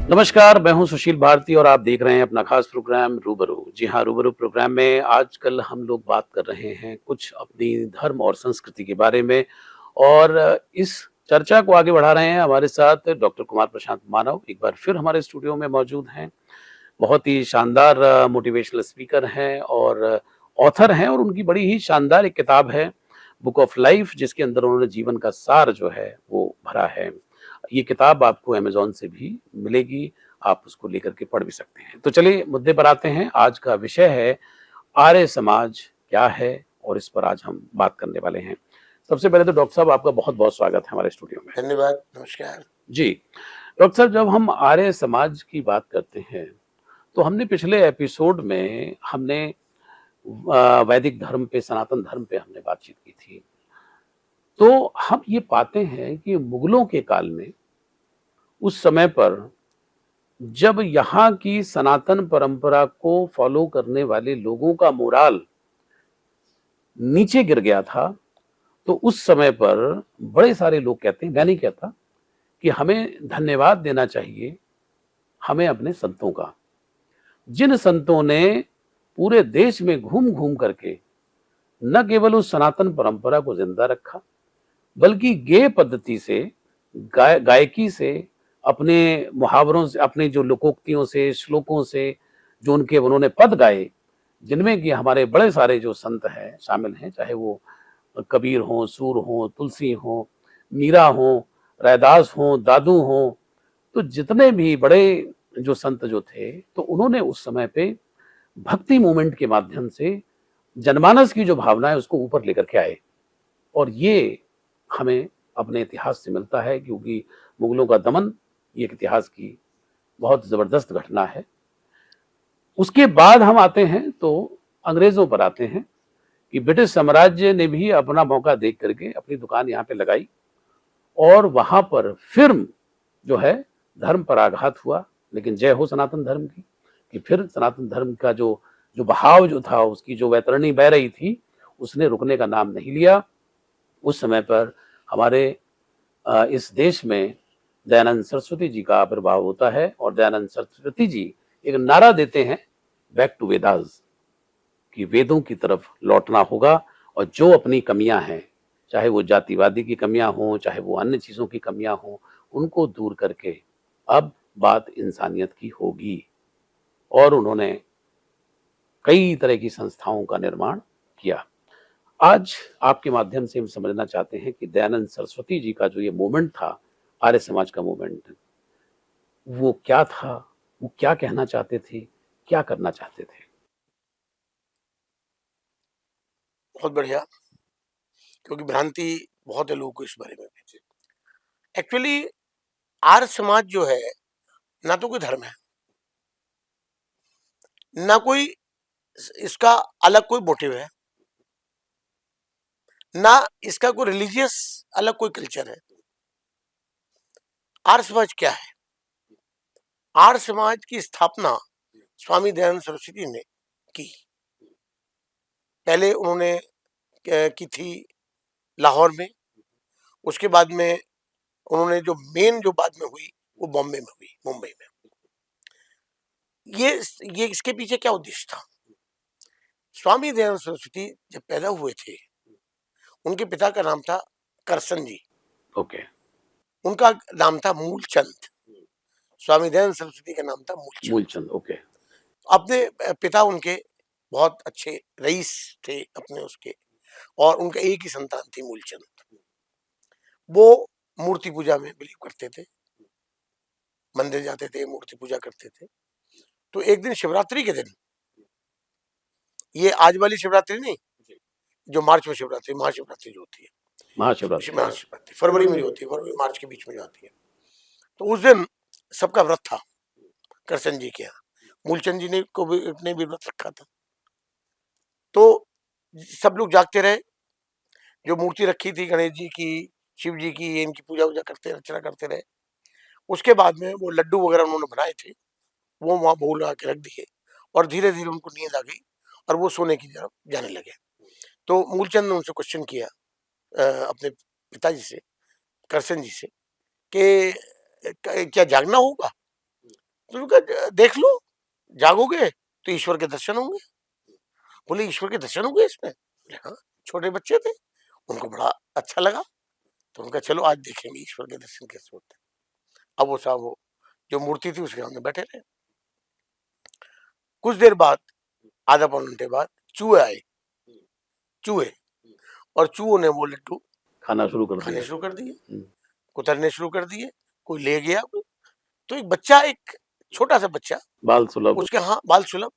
नमस्कार, मैं हूं सुशील भारती और आप देख रहे हैं अपना खास प्रोग्राम रूबरू। जी हाँ, रूबरू प्रोग्राम में आजकल हम लोग बात कर रहे हैं कुछ अपनी धर्म और संस्कृति के बारे में और इस चर्चा को आगे बढ़ा रहे हैं हमारे साथ डॉक्टर कुमार प्रशांत मानव एक बार फिर हमारे स्टूडियो में मौजूद हैं। बहुत ही शानदार मोटिवेशनल स्पीकर हैं और ऑथर हैं और उनकी बड़ी ही शानदार एक किताब है, बुक ऑफ लाइफ जिसके अंदर उन्होंने जीवन का सार जो है वो भरा है। ये किताब आपको अमेज़न से भी मिलेगी, आप उसको लेकर के पढ़ भी सकते हैं। तो चलिए मुद्दे पर आते हैं, आज का विषय है आर्य समाज क्या है? और इस पर आज हम बात करने वाले हैं। सबसे पहले तो डॉक्टर साहब आपका बहुत-बहुत स्वागत है हमारे स्टूडियो में। धन्यवाद, नमस्कार। जी, डॉक्टर साहब जब हम आर्य समाज की बात करते हैं, तो हमने पिछले एपिसोड में हमने वैदिक धर्म पे, सनातन धर्म पे हमने बातचीत की थी। तो हम ये पाते हैं कि मुगलों के काल में, उस समय पर जब यहाँ की सनातन परंपरा को फॉलो करने वाले लोगों का मोराल नीचे गिर गया था, तो उस समय पर बड़े सारे लोग कहते हैं, मैं नहीं कहता, कि हमें धन्यवाद देना चाहिए, हमें अपने संतों का। जिन संतों ने पूरे देश में घूम-घूम करके न केवल उस सनातन परंपरा को जिंदा रखा, बल्कि गेय पद्धति से, गायकी से, अपने मुहावरों से, अपने जो लोकोक्तियों से, श्लोकों से, जो उनके उन्होंने पद गाए, जिनमें कि हमारे बड़े सारे जो संत हैं, शामिल हैं, चाहे वो कबीर हों, सूर हों, तुलसी हों, मीरा हों, रैदास हों, दादू हों, तो जितने भी बड़े जो संत जो थे, तो उन्होंने उस समय पे भक्ति मूवमेंट के माध्यम से जनमानस की जो भावना है उसको ऊपर लेकर के आए और ये हमें अपने इतिहास से मिलता है क्योंकि मुगलों का दमन ये एक इतिहास की बहुत ज़बरदस्त घटना है। उसके बाद हम आते हैं तो अंग्रेज़ों पर आते हैं कि ब्रिटिश साम्राज्य ने भी अपना मौका देख करके अपनी दुकान यहाँ पे लगाई और वहाँ पर फिर जो है धर्म पर आघात हुआ, लेकिन जय हो सनातन धर्म की कि फिर सनातन धर्म का जो जो बहाव जो था, उसकी जो वैतरणी बह रही थी, उसने रुकने का नाम नहीं लिया। उस समय पर हमारे इस देश में दयानंद सरस्वती जी का आविर्भाव होता है और दयानंद सरस्वती जी एक नारा देते हैं, बैक टू वेदास, कि वेदों की तरफ लौटना होगा और जो अपनी कमियां हैं, चाहे वो जातिवादी की कमियां हों, चाहे वो अन्य चीज़ों की कमियां हों, उनको दूर करके अब बात इंसानियत की होगी। और उन्होंने कई तरह की संस्थाओं का निर्माण किया। आज आपके माध्यम से हम समझना चाहते हैं कि दयानंद सरस्वती जी का जो ये मूवमेंट था, आर्य समाज का मूवमेंट, वो क्या था? वो क्या कहना चाहते थे? क्या करना चाहते थे? बहुत बढ़िया, क्योंकि भ्रांति बहुत है लोगों को इस बारे में। एक्चुअली आर्य समाज जो है, ना तो कोई धर्म है, ना कोई इसका अलग कोई मोटिव है, ना इसका कोई रिलीजियस अलग कोई कल्चर है। आर्य समाज क्या है? आर्य समाज की स्थापना स्वामी दयानंद सरस्वती ने की। पहले उन्होंने की थी लाहौर में, उसके बाद में उन्होंने जो मेन जो बाद में हुई वो बॉम्बे में हुई, मुंबई में। ये इसके पीछे क्या उद्देश्य था? स्वामी दयानंद सरस्वती जब पैदा हुए थे, उनके पिता का नाम था करसन जी, ओके, उनका नाम था मूलचंद। स्वामी दयानंद सरस्वती का नाम था मूलचंद। मूलचंद, ओके, अपने पिता उनके बहुत अच्छे रईस थे अपने उसके, और उनका एक ही संतान थी मूलचंद। वो मूर्ति पूजा में बिलीव करते थे, मंदिर जाते थे, मूर्ति पूजा करते थे। तो एक दिन शिवरात्रि के दिन, ये आज वाली शिवरात्रि नहीं, जो मार्च में शिवरात्रि, महाशिवरात्रि जो होती है, महाशिवरात्रि, महाशिवरात्रि फरवरी में जो होती है, फरवरी मार्च के बीच में जो आती है, तो उस दिन सबका व्रत था करसन जी के यहाँ। मूलचंद जी ने भी व्रत रखा था। तो सब लोग जागते रहे। जो मूर्ति रखी थी गणेश जी की, शिव जी की, इनकी पूजा वूजा करते अर्चना करते रहे। उसके बाद में वो लड्डू वगैरह उन्होंने बनाए थे, वो वहां भोग लगा के रख दिए, और धीरे धीरे उनको नींद आ गई और वो सोने की तरफ जाने लगे। तो मूलचंद ने उनसे क्वेश्चन किया, अपने पिताजी से, करसन जी से, कि क्या जागना होगा? तो उन्होंने कहा देख लो, जागोगे तो ईश्वर के दर्शन होंगे। बोले ईश्वर के दर्शन होंगे इसमें? बोले हाँ, छोटे बच्चे थे, उनको बड़ा अच्छा लगा, तो उनका चलो आज देखेंगे ईश्वर के दर्शन कैसे होते हैं। अब वो साहब वो जो मूर्ति थी उसके सामने बैठे रहे। कुछ देर बाद, आधा पौन घंटे बाद चूहे आए, चूहे, और चूहों ने वो लड्डू खाना शुरू कर खाने दिया। शुरू कर दिए, कुतरने शुरू कर दिए, कोई ले गया। तो एक बच्चा, एक छोटा सा बच्चा, बाल सुलभ। उसके हाँ बाल सुलभ,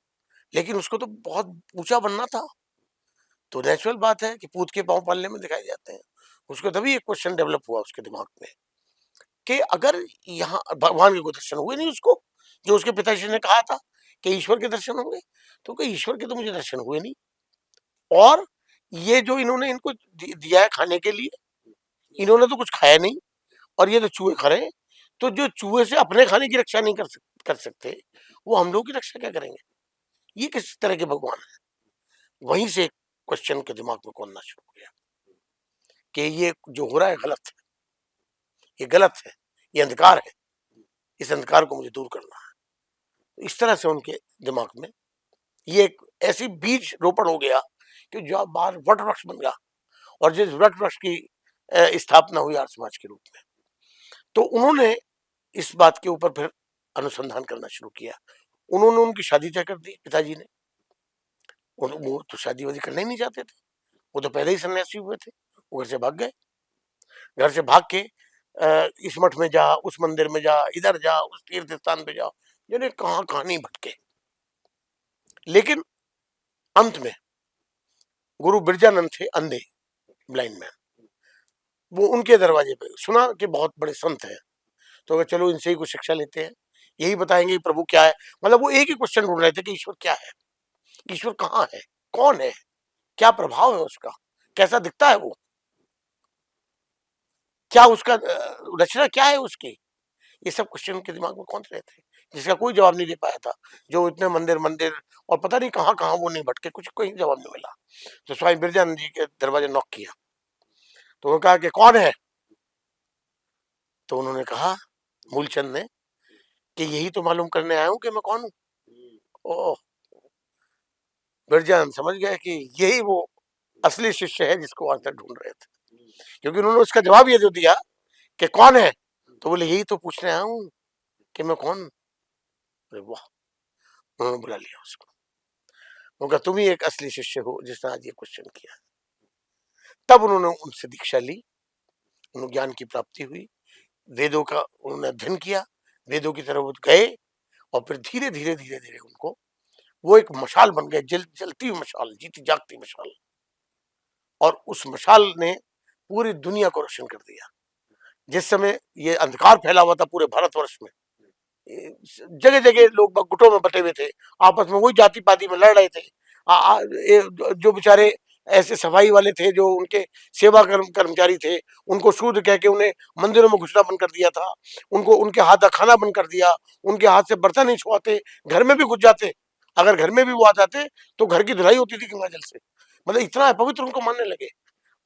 लेकिन उसको तो बहुत ऊंचा बनना था। तो नेचुरल बात है कि पूत के पांव पल्ले में दिखाई जाते हैं। उसको तभी एक क्वेश्चन डेवलप हुआ उसके दिमाग में कि अगर यहाँ भगवान के कोई दर्शन हुए नहीं उसको, जो उसके पिताजी ने कहा था कि ईश्वर के दर्शन होंगे, तो कि ईश्वर के तो मुझे दर्शन हुए नहीं, और ये जो इन्होंने इनको दिया है खाने के लिए, इन्होंने तो कुछ खाया नहीं, और ये तो चूहे खा रहे हैं। तो जो चूहे से अपने खाने की रक्षा नहीं कर सकते, वो हम लोग की रक्षा क्या करेंगे? ये किस तरह के भगवान है? वहीं से क्वेश्चन के दिमाग में कौनना शुरू हो गया कि ये जो हो रहा है गलत है, ये गलत है, ये अंधकार है, इस अंधकार को मुझे दूर करना है। तो इस तरह से उनके दिमाग में ये एक ऐसी बीज रोपण हो गया कि जो बाहर वट वृक्ष बन गया, और जिस वट वृक्ष की स्थापना हुई आर्य समाज के रूप में। तो उन्होंने इस बात के ऊपर फिर अनुसंधान करना शुरू किया। उन्होंने उनकी शादी तय कर दी पिताजी ने। वो तो शादी वादी करना ही नहीं चाहते थे, वो तो पहले ही सन्यासी हुए थे। वो घर से भाग गए, घर से भाग के इस मठ में जा, उस मंदिर में जा, इधर जा, उस तीर्थ स्थान पे जा, यानी कहाँ कहाँ नहीं भटके। लेकिन अंत में गुरु बिरजानंद थे, अंधे, ब्लाइंड मैन, वो उनके दरवाजे पे सुना कि बहुत बड़े संत हैं, तो चलो इनसे ही कुछ शिक्षा लेते हैं, यही बताएंगे प्रभु क्या है। मतलब वो एक ही क्वेश्चन ढूंढ रहे थे कि ईश्वर क्या है, ईश्वर कहाँ है, कौन है, क्या प्रभाव है उसका, कैसा दिखता है वो, क्या उसका रचना क्या है उसकी। ये सब क्वेश्चन उनके दिमाग में कौन रहे थे, जिसका कोई जवाब नहीं दे पाया था। जो इतने मंदिर मंदिर और पता नहीं कहाँ कहाँ वो नहीं भटके, कुछ कोई जवाब नहीं मिला। तो स्वामी बिरजानंद जी के दरवाजे नॉक किया, तो उन्होंने कहा कि कौन है। तो उन्होंने कहा, मूलचंद ने, कि यही तो मालूम करने आया हूं कि मैं कौन हूं। ओह, बिरजानंद समझ गया कि यही वो असली शिष्य है जिसको आज तक ढूंढ रहे थे, क्योंकि उन्होंने उसका जवाब ये जो दिया कि कौन है, तो बोले यही तो पूछने आया हूं कि मैं कौन। अरे वाह, उन्होंने बुला लिया उसको, उनका तुम ही एक असली शिष्य हो जिसने आज ये क्वेश्चन किया। तब उन्होंने उनसे दीक्षा ली, उन्हें ज्ञान की प्राप्ति हुई, वेदों का उन्होंने अध्ययन किया, वेदों की तरफ गए, और फिर धीरे धीरे धीरे धीरे उनको वो एक मशाल बन गए, जलती हुई मशाल, जीती जागती मशाल, और उस मशाल ने पूरी दुनिया को रोशन कर दिया। जिस समय ये अंधकार फैला हुआ था पूरे भारतवर्ष में, जगह जगह लोग गुटों में बटे हुए थे, आपस में वही जाति पाति में लड़ रहे थे। जो बेचारे ऐसे सफाई वाले थे, जो उनके सेवा कर्मचारी थे, उनको शूद्र कह के उन्हें मंदिरों में घुसना बंद कर दिया था, उनको उनके हाथ का खाना बंद कर दिया, उनके हाथ से बर्तन नहीं छुआते, घर में भी घुस जाते, अगर घर में भी वो आ जाते तो घर की धुलाई होती थी गंगा जल से। मतलब इतना अपवित्र उनको मानने लगे,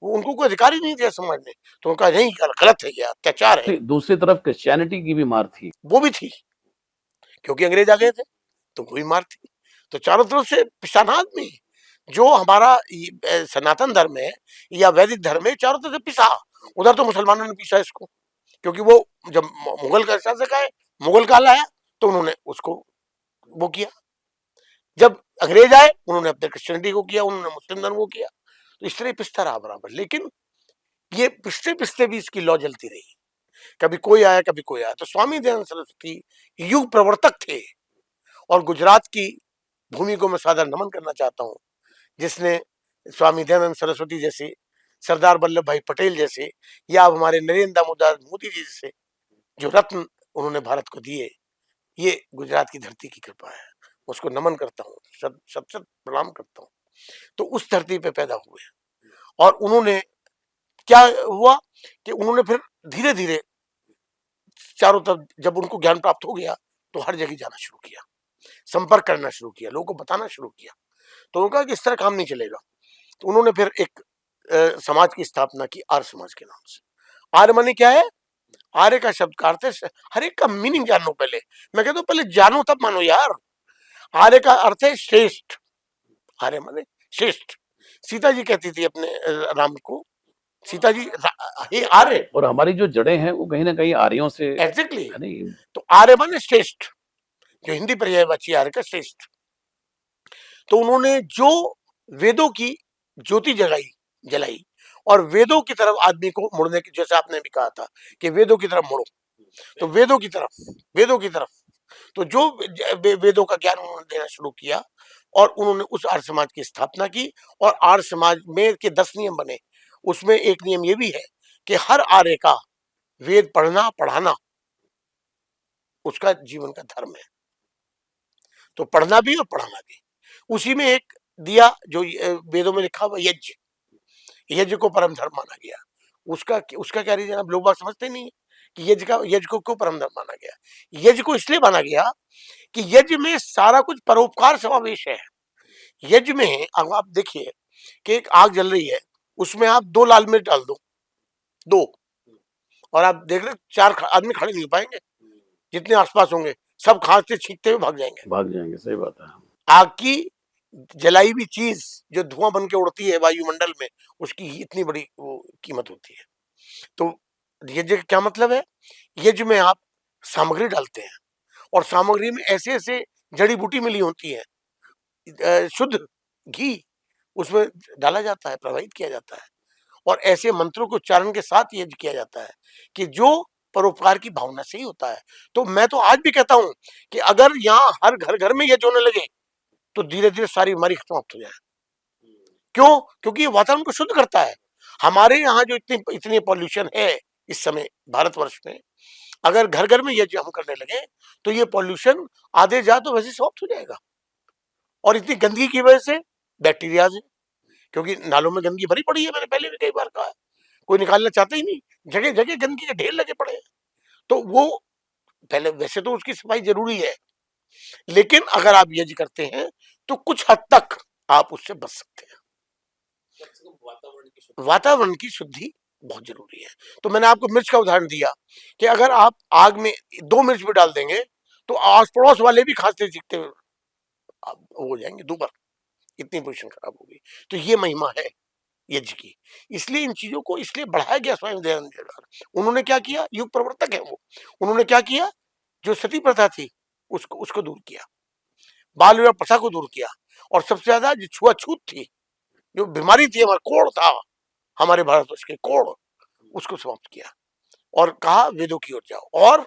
वो उनको कोई अधिकार ही नहीं दिया समाज ने। तो उनका नहीं, गलत है, ये अत्याचार है। दूसरी तरफ क्रिश्चियनिटी की भी मार थी। वो भी थी, क्योंकि अंग्रेज आ गए थे, तो वही मार थी। तो चारों तरफ से पिसाना आदमी, जो हमारा सनातन धर्म है या वैदिक धर्म है, चारों तरफ से पिसा। उधर तो मुसलमानों ने पीसा इसको, क्योंकि वो जब मुगल का शासक आए, मुगल काल आया, तो उन्होंने उसको वो किया। जब अंग्रेज आए, उन्होंने अपने क्रिश्चियनिटी को किया, उन्होंने मुस्लिम धर्म को किया। तो इस तरह पिसता रहा बराबर। लेकिन ये पिसते पिसते भी इसकी लौ जलती रही, कभी कोई आया कभी कोई आया। तो स्वामी दयानंद सरस्वती युग प्रवर्तक थे, और गुजरात की भूमि को मैं सादर नमन करना चाहता हूँ, जिसने स्वामी दयानंद सरस्वती जैसे, सरदार वल्लभ भाई पटेल जैसे, या हमारे नरेंद्र दामोदर मोदी जी जैसे जो रत्न उन्होंने भारत को दिए, ये गुजरात की धरती की कृपा है। उसको नमन करता हूँ, सत सत प्रणाम करता हूँ। तो उस धरती पे पैदा हुए, और उन्होंने क्या हुआ कि उन्होंने फिर धीरे धीरे चारों तरफ जब उनको ज्ञान प्राप्त हो गया, तो हर जगह जाना शुरू किया, संपर्क करना शुरू किया, लोगों को बताना शुरू किया। तो उन्होंने कहा कि इस तरह काम नहीं चलेगा। तो उन्होंने फिर एक समाज की स्थापना की, आर्य समाज के नाम से। आर्य माने क्या है? आर्य का शब्द का अर्थ है, हर एक का मीनिंग जानो पहले। मैं कहता हूं पहले जानो तब मानो यार। आर्य का अर्थ है श्रेष्ठ, आर्य माने श्रेष्ठ। सीता जी कहती थी अपने राम को, सीता जी हे आर्य। और हमारी जो जड़ें हैं वो कहीं ना कहीं आर्यों से एग्जैक्टली, है नहीं। तो आर्य माने श्रेष्ठ, जो हिंदी पर्यायवाची आर्य का श्रेष्ठ। तो उन्होंने जो वेदों की ज्योति जलाई जलाई और वेदों की तरफ आदमी को मुड़ने की, जैसे आपने भी कहा था कि वेदों की तरफ मुड़ो, तो वेदों की तरफ, वेदों की तरफ, तो जो वेदों का ज्ञान उन्होंने देना शुरू किया और उन्होंने उस आर्य समाज की स्थापना की। और आर्य समाज में के 10 नियम बने। उसमें एक नियम ये भी है कि हर आर्य का वेद पढ़ना पढ़ाना उसका जीवन का धर्म है। तो पढ़ना भी और पढ़ाना भी। उसी में एक दिया जो वेदों में लिखा हुआ यज्ञ, यज्ञ को परम धर्म माना गया। उसका उसका क्या रीजन, आप लोग बात समझते नहीं है कि यज्ञ को क्यों परम धर्म माना गया। यज्ञ को इसलिए माना गया कि यज्ञ में सारा कुछ परोपकार समावेश है। यज्ञ में अब आप देखिए कि एक आग जल रही है, उसमें आप 2 लाल मिर्च डाल दो, 2, और आप देख रहे 4 आदमी खड़े नहीं हो पाएंगे, जितने आसपास होंगे सब खांसते छींकते हुए भाग जाएंगे, सही बात है। आग की जलाई हुई चीज जो धुआं बन के उड़ती है वायुमंडल में, उसकी इतनी बड़ी वो कीमत होती है। तो यज्ञ का क्या मतलब है, यज्ञ में आप सामग्री डालते हैं और सामग्री में ऐसे ऐसे जड़ी बूटी मिली होती है, शुद्ध घी उसमें डाला जाता है, प्रवाहित किया जाता है, और ऐसे मंत्रों के उच्चारण के साथ यज्ञ किया जाता है कि जो परोपकार की भावना से ही होता है। तो मैं तो आज भी कहता हूं कि अगर यहाँ हर घर घर में यज्ञ होने लगे तो धीरे धीरे सारी बीमारी समाप्त हो जाए। क्यों? क्योंकि ये वातावरण को शुद्ध करता है। हमारे यहाँ जो इतनी इतनी पॉल्यूशन है इस समय भारतवर्ष में, अगर घर घर में यज्ञ हम करने लगे तो ये पॉल्यूशन आधे जा तो वैसे समाप्त हो जाएगा। और इतनी गंदगी की वजह से बैक्टीरिया है, क्योंकि नालों में गंदगी भरी पड़ी है, मैंने पहले भी कई बार कहा है, कोई निकालना चाहता ही नहीं, जगह जगह गंदगी के ढेर लगे पड़े हैं। तो वो पहले वैसे तो उसकी सफाई जरूरी है, लेकिन अगर आप यज्ञ करते हैं तो कुछ हद तक आप उससे बच सकते हैं। वातावरण की शुद्धि बहुत जरूरी है। तो मैंने आपको मिर्च का उदाहरण दिया कि अगर आप आग में 2 मिर्च भी डाल देंगे तो आस पड़ोस वाले भी खांसते चीखते हो जाएंगे, दोबारा इतनी पोजीशन खराब होगी। तो ये महिमा है यज्ञ की, इसलिए इन चीजों को इसलिए बढ़ाया गया स्वामी दयानंद। उन्होंने क्या किया, युग प्रवर्तक है वो, उन्होंने क्या किया, जो सती प्रथा थी उसको उसको दूर किया, बाल विवाह प्रथा को दूर किया, और सबसे ज्यादा जो छुआछूत थी, जो बीमारी थी, हमारा कोढ़ था, हमारे भारतवर्ष के कोढ़, उसको समाप्त किया और कहा वेदों की ओर जाओ। और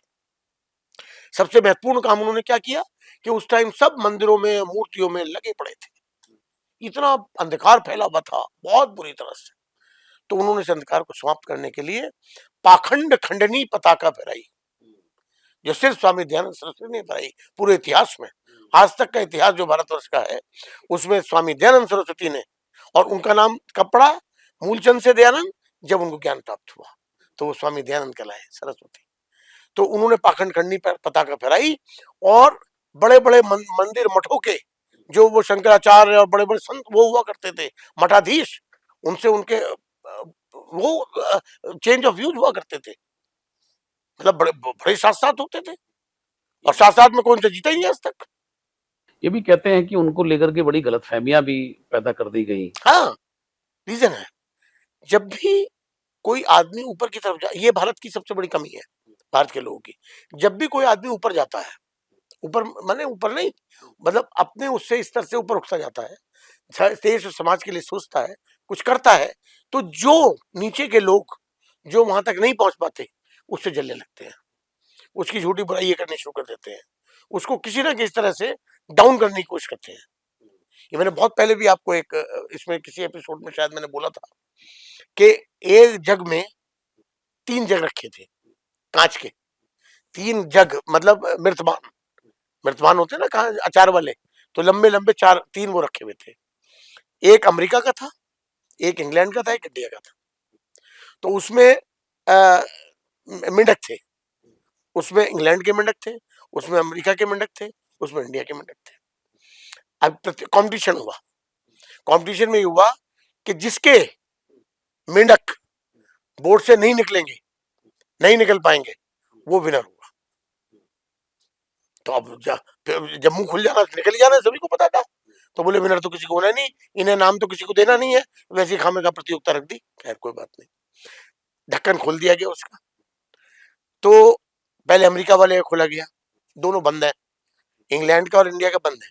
सबसे महत्वपूर्ण काम उन्होंने क्या किया कि उस टाइम सब मंदिरों में मूर्तियों में लगे पड़े थे, इतना अंधकार फैला हुआ था बहुत बुरी तरह से। तो उन्होंने इस अंधकार को समाप्त करने के लिए पाखंड खंडनी पताका फहराई, जो सिर्फ स्वामी दयानंद सरस्वती ने फहराई पूरे इतिहास में। आज तक का इतिहास जो भारतवर्ष का है उसमें स्वामी दयानंद सरस्वती ने, और उनका नाम कब पड़ा, मूलचंद से दयानंद, जब उनको ज्ञान प्राप्त हुआ तो वो स्वामी दयानंद कहलाए, सरस्वती। तो उन्होंने पाखंड खंडनी पर पताका फहराई, और बड़े बड़े मंदिर मठों के जो वो शंकराचार्य और बड़े बड़े संत वो हुआ करते थे मठाधीश, उनसे उनके वो चेंज ऑफ व्यूज हुआ करते थे, मतलब बड़े बड़े साथ साथ होते थे, और साथ साथ में कौन सा जीता ही नहीं आज तक। ये भी कहते हैं कि उनको लेकर के बड़ी गलतफहमियां भी पैदा कर दी गई। हाँ, रीजन है, जब भी कोई आदमी ऊपर की तरफ ये भारत की सबसे बड़ी कमी है भारत के लोगों की, जब भी कोई आदमी ऊपर जाता है, ऊपर माने ऊपर नहीं, मतलब अपने उससे स्तर से ऊपर उठता जाता है, देश और समाज के लिए सोचता है, कुछ करता है, तो जो नीचे के लोग जो वहां तक नहीं पहुंच पाते उससे जलने लगते हैं, उसकी झूठी बुराई करनी शुरू कर देते हैं, उसको किसी ना किसी तरह से डाउन करने की कोशिश करते हैं। ये मैंने बहुत पहले भी आपको एक इसमें किसी एपिसोड में शायद मैंने बोला था कि एक जग में 3 जग रखे थे, कांच के 3 जग, मतलब मृतमान, मृतमान होते ना कहा अचार वाले, तो लंबे लंबे 3 वो रखे हुए थे। एक अमेरिका का था, एक इंग्लैंड का था, एक इंडिया का था। तो उसमें मेंढक थे, उसमें इंग्लैंड के मेंढक थे, उसमें अमेरिका के मेंढक थे, उसमें इंडिया के मेंढक थे। अब कंपटीशन हुआ, कंपटीशन में हुआ कि जिसके मेंढक बोर्ड से नहीं निकलेंगे नहीं निकल पाएंगे वो विनर होगा। तो अब जब मुंह खुल जाना निकल ही जाना, सभी को पता था। तो बोले विनर तो किसी को होना नहीं, इन्हें नाम तो किसी को देना नहीं है, वैसे ही खामे का प्रतियोगिता रख दी। खैर कोई बात नहीं, ढक्कन खोल दिया गया उसका। तो पहले अमेरिका वाले का खोला गया, दोनों बंद है, इंग्लैंड का और इंडिया का बंद है,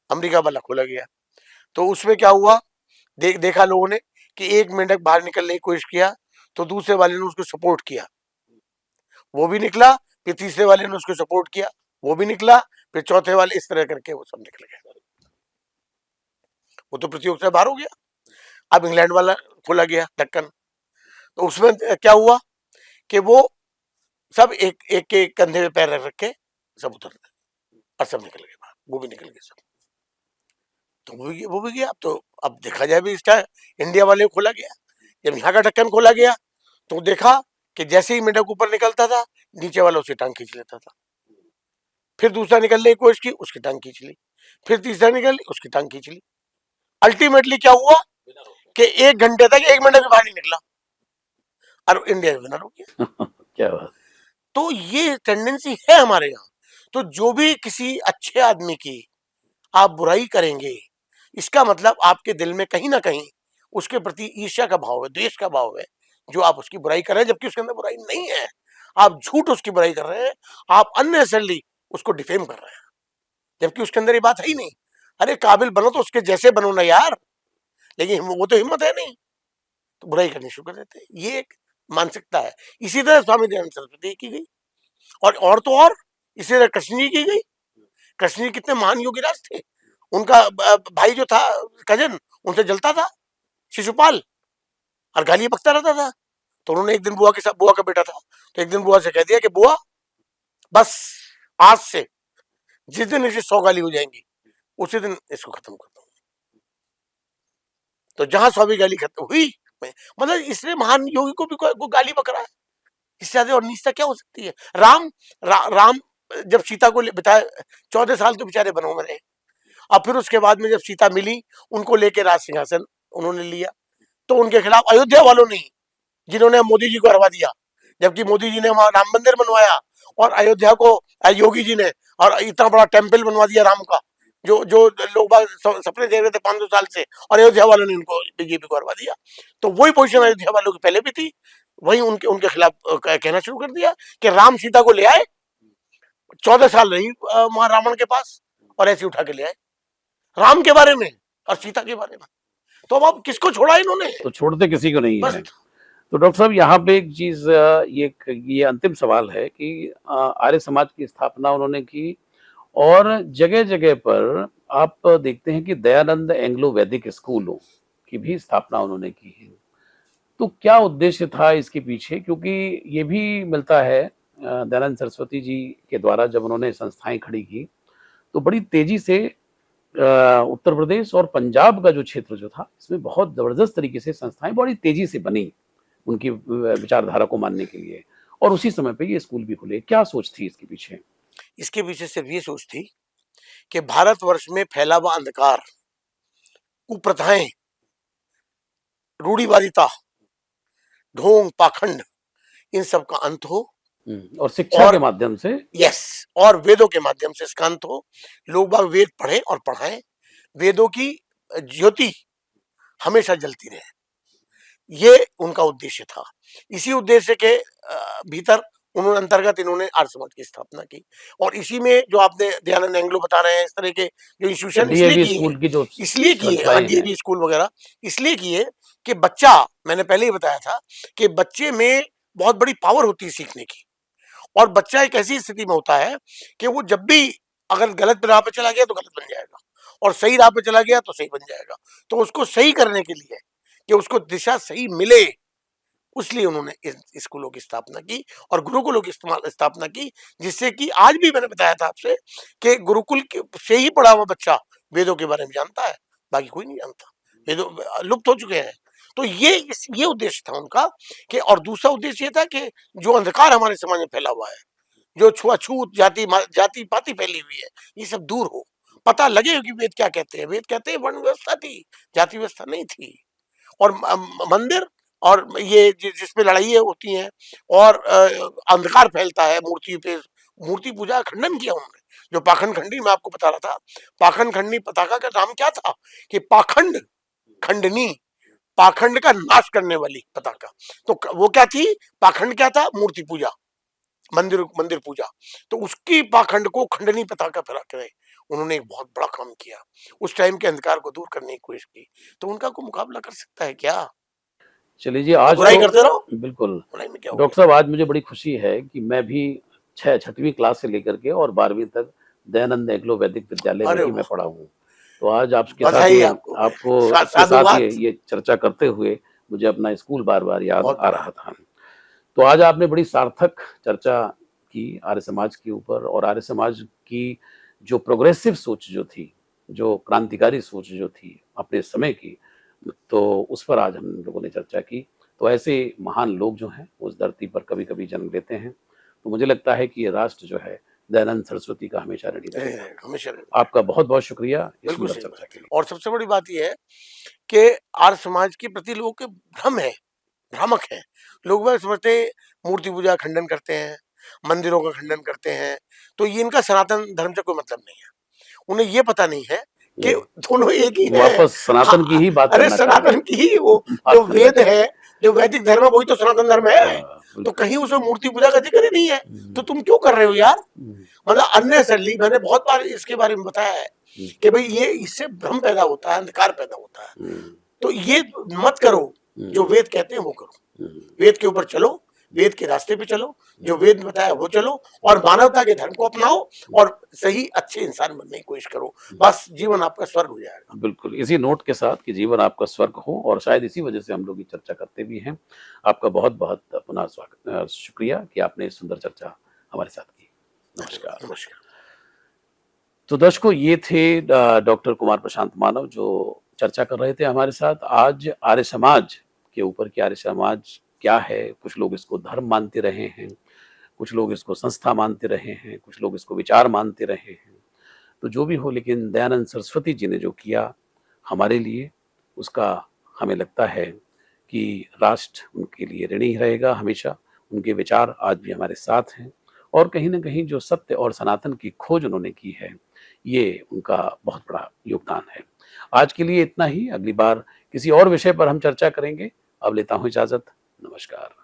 अमेरिका वाला खोला गया। तो उसमें क्या हुआ, देखा लोगों ने कि एक मेंढक बाहर निकलने की कोशिश किया, तो दूसरे वाले ने उसको सपोर्ट किया, वो भी निकला, फिर तीसरे वाले ने उसको सपोर्ट किया, वो भी निकला, फिर चौथे वाले, इस तरह करके वो सब निकल गए। वो तो प्रतियोगिता बाहर हो गया। अब इंग्लैंड वाला खोला गया ढक्कन, तो उसमें क्या हुआ कि वो सब एक एक के कंधे पे पैर रख के सब उतर गए और सब निकल गए बाहर, वो भी निकल गए सब। तो वो भी गया। तो अब देखा जाए भी इसका इंडिया वाले को खोला गया। जब यहाँ का ढक्कन खोला गया तो देखा कि जैसे ही मेंढक ऊपर निकलता था, नीचे वाला उसकी टांग खींच लेता था। फिर दूसरा निकलने की कोशिश की, उसकी टांग खींच ली। फिर तीसरा निकल, उसकी टांग खींच ली। अल्टीमेटली क्या हुआ कि 1 घंटे तक एक मेंढक भी बाहर नहीं निकला और इंडिया विनर हो गया। क्या बात। तो ये टेंडेंसी है हमारे यहाँ। तो जो भी किसी अच्छे आदमी की आप बुराई करेंगे, इसका मतलब आपके दिल में कहीं ना कहीं उसके प्रति ईर्ष्या का भाव है, द्वेष का भाव है, जो आप उसकी बुराई कर रहे हैं, जबकि उसके अंदर बुराई नहीं है। आप झूठ उसकी बुराई कर रहे हैं, आप अननेसेसरली उसको डिफेम कर रहे हैं, जबकि उसके अंदर ये बात है ही नहीं। अरे काबिल बनो तो उसके जैसे बनो ना यार, लेकिन वो तो हिम्मत है नहीं, तो बुराई करनी शुरू कर देते हैं। ये एक मानसिकता है। इसी तरह स्वामी दयानंद सरस्वती की गई, और तो और इसी तरह कृष्ण जी की गई। कृष्ण जी कितने महान योगीराज थे। उनका भाई जो था कजन, उनसे जलता था शिशुपाल, और गाली बकता रहता था। तो उन्होंने एक दिन बुआ के साथ, बुआ का बेटा था, तो एक दिन बुआ से कह दिया कि बुआ बस आज से जिस दिन इसे 100 गाली हो जाएंगी उसी दिन इसको खत्म कर दूंगा। तो जहां 100वीं गाली खत्म हुई, मतलब इसने महान योगी को भी को गाली बक रहा है, इससे ज्यादा और नीचता क्या हो सकती है। राम जब सीता को बिताए 14 साल तो बेचारे बनों में रहे, और फिर उसके बाद में जब सीता मिली, उनको लेके राज सिंहासन उन्होंने लिया, तो उनके खिलाफ अयोध्या वालों ने, जिन्होंने मोदी जी को हरवा दिया, जबकि मोदी जी ने वहां राम मंदिर बनवाया और अयोध्या को योगी जी ने और इतना बड़ा टेम्पल बनवा दिया राम का, जो जो लोग सपने देख रहे थे 500 साल से, और अयोध्या वालों ने उनको, बीजेपी को हरवा दिया। तो वही पोजीशन अयोध्या वालों की पहले भी थी, वही उनके उनके खिलाफ कहना शुरू कर दिया कि राम सीता को ले आए, 14 साल रही वहां रावण के पास, और ऐसे उठा के ले आए राम के बारे में और सीता के बारे में। तो अब किसको छोड़ा इन्होंने, तो छोड़ते किसी को नहीं बस। है। तो डॉक्टर साहब यहाँ पे एक चीज, ये अंतिम सवाल है कि आर्य समाज की स्थापना उन्होंने की, और जगह जगह पर आप देखते हैं कि दयानंद एंग्लो वैदिक स्कूलों की भी स्थापना उन्होंने की है। तो क्या उद्देश्य था इसके पीछे, क्योंकि ये भी मिलता है दयानंद सरस्वती जी के द्वारा जब उन्होंने संस्थाएं खड़ी की, तो बड़ी तेजी से उत्तर प्रदेश और पंजाब का जो क्षेत्र जो था, इसमें बहुत जबरदस्त तरीके से संस्थाएं बड़ी तेजी से बनी उनकी विचारधारा को मानने के लिए, और उसी समय पे ये स्कूल भी खुले। क्या सोच थी इसके पीछे? इसके पीछे सिर्फ ये सोच थी कि भारतवर्ष में फैला हुआ अंधकार, कुप्रथाएं, रूढ़िवादिता, ढोंग पाखंड, इन सब का अंत हो, और शिक्षा और के माध्यम से। यस, और वेदों के माध्यम से इसका अंत हो। लोग बाग वेद पढ़े और पढ़ाएं, वेदों की ज्योति हमेशा जलती रहे, ये उनका उद्देश्य था। इसी उद्देश्य के भीतर उन्होंने अंतर्गत इन्होंने आर्य समाज की स्थापना की, और इसी में जो आपने दयानंद एंग्लो बता रहे हैं, इस तरह के जो इंस्टीट्यूशन डीएवी स्कूल की जो इसलिए किए, श्रृंखलाएं हैं, डीएवी स्कूल वगैरह इसलिए किए कि बच्चा, मैंने पहले ही बताया था कि बच्चे में बहुत बड़ी पावर होती है सीखने की, और बच्चा एक ऐसी स्थिति में होता है कि वो जब भी अगर गलत राह पे चला गया तो गलत बन जाएगा, और सही राह पे चला गया तो सही बन जाएगा। तो उसको सही करने के लिए, कि उसको दिशा सही मिले, उसलिए उन्होंने इस स्कूलों की स्थापना की और गुरुकुलों की स्थापना की, जिससे कि आज भी मैंने बताया था आपसे कि गुरुकुल से ही पढ़ा हुआ बच्चा वेदों के बारे में जानता है, बाकी कोई नहीं जानता, वेदों लुप्त हो चुके हैं। तो ये उद्देश्य था उनका कि, और दूसरा उद्देश्य ये था कि जो अंधकार हमारे समाज में फैला हुआ है, जो छुआछूत, जाति पाति फैली हुई है, ये सब दूर हो, पता लगे कि वेद क्या कहते हैं। वेद कहते हैं वर्ण व्यवस्था थी, जाति व्यवस्था नहीं थी, और मंदिर और ये जिसमें लड़ाइयाँ होती हैं और अंधकार फैलता है मूर्ति पे, मूर्ति पूजा का खंडन किया उन्होंने। जो पाखंड खंडी मैं आपको बता रहा था, पाखंड खंडी पताका का नाम क्या था कि पाखंड खंडनी, पाखंड का नाश करने वाली पताका। तो वो क्या थी, पाखंड क्या था, मूर्ति पूजा, मंदिर मंदिर पूजा। तो उसकी पाखंड को खंडनी पताका फहरा कर उन्होंने एक बहुत बड़ा काम किया, उस टाइम के अंधकार को दूर करने की कोशिश की। तो उनका कोई मुकाबला कर सकता है क्या? चलिए जी, आज बुराई तो करते रहो, बिल्कुल बुराई में क्या हो डॉक्टर गया? साहब, आज मुझे बड़ी खुशी है कि मैं भी 6वीं क्लास से लेकर के और 12वीं तक दयानंद एग्लो वैदिक विद्यालय में अरे ही मैं वाह, पढ़ा हूँ। तो आज आपके साथ बधाई ये आपको, आपको के साथ साधुवाद। ये चर्चा करते हुए मुझे अपना स्कूल बार-बार याद बहुत आ बढ़िया। रहा था। तो आज आपने बड़ी सार्थक चर्चा की आर्य समाज के ऊपर, और आर्य समाज की जो प्रोग्रेसिव सोच जो थी, जो क्रांतिकारी सोच जो थी अपने समय की, तो उस पर आज हम लोगों ने चर्चा की। तो ऐसे महान लोग जो हैं उस धरती पर कभी-कभी जन्म लेते हैं। तो मुझे लगता है कि ये राष्ट्र जो है दयानंद सरस्वती का हमेशा ऋणी रहेगा। हमेशा आपका बहुत-बहुत शुक्रिया इस बिल्कुल सुंदर सही चर्चा बात के है। लिए। और सबसे बड़ी बात ये है कि आर्य समाज के प्रति लोगों के भ्रम है, भ्रामक है। लोग वह समझते हैं मूर्ति पूजा का खंडन करते हैं, मंदिरों का खंडन करते हैं, तो ये इनका सनातन धर्म से कोई मतलब नहीं है। उन्हें ये पता नहीं है कि हुँ, दोनों एक ही है। वापस सनातन की हाँ, ही बात अरे करना चाह रहे सनातन की ही वो हैं। जो बात करना वेद चाह रहे है, हैं। जो वैदिक धर्म है वही तो सनातन धर्म है। तो बिल्कुल। कहीं उसमें मूर्ति पूजा का जिक्र ही नहीं है। तो हुँ, तुम क्यों कर रहे हो यार? हुँ, मतलब अननेसेसरली मैंने बहुत बार इसके बारे में बताया है हुँ, कि भाई ये इससे भ्रम पैदा होता है, अंधकार पैदा होता है। हुँ, तो ये मत करो, जो हुँ, वेद कहते हैं वो करो। हुँ, वेद के ऊपर चलो, वेद के रास्ते पे चलो, जो वेद बताया वो चलो और मानवता के धर्म को अपनाओ और सही अच्छे इंसान बनने की कोशिश करो। बस जीवन आपका स्वर्ग हो जाएगा। बिल्कुल, इसी नोट के साथ कि जीवन आपका स्वर्ग हो, और शायद इसी वजह से हम लोग ये चर्चा करते भी हैं। आपका बहुत-बहुत पुनः शुक्रिया कि आपने इस सुंदर चर्चा हमारे साथ की। नमस्कार। नमस्कार। तो दर्शकों, ये थे डॉक्टर कुमार प्रशांत मानव जो चर्चा कर रहे थे हमारे साथ आज आर्य समाज के ऊपर कि आर्य समाज क्या है। कुछ लोग इसको धर्म मानते रहे हैं, कुछ लोग इसको संस्था मानते रहे हैं, कुछ लोग इसको विचार मानते रहे हैं। तो जो भी हो, लेकिन दयानंद सरस्वती जी ने जो किया हमारे लिए, उसका हमें लगता है कि राष्ट्र उनके लिए ऋणी रहेगा हमेशा। उनके विचार आज भी हमारे साथ हैं, और कहीं न कहीं जो सत्य और सनातन की खोज उन्होंने की है, ये उनका बहुत बड़ा योगदान है। आज के लिए इतना ही, अगली बार किसी और विषय पर हम चर्चा करेंगे। अब लेता हूँ इजाज़त। नमस्कार।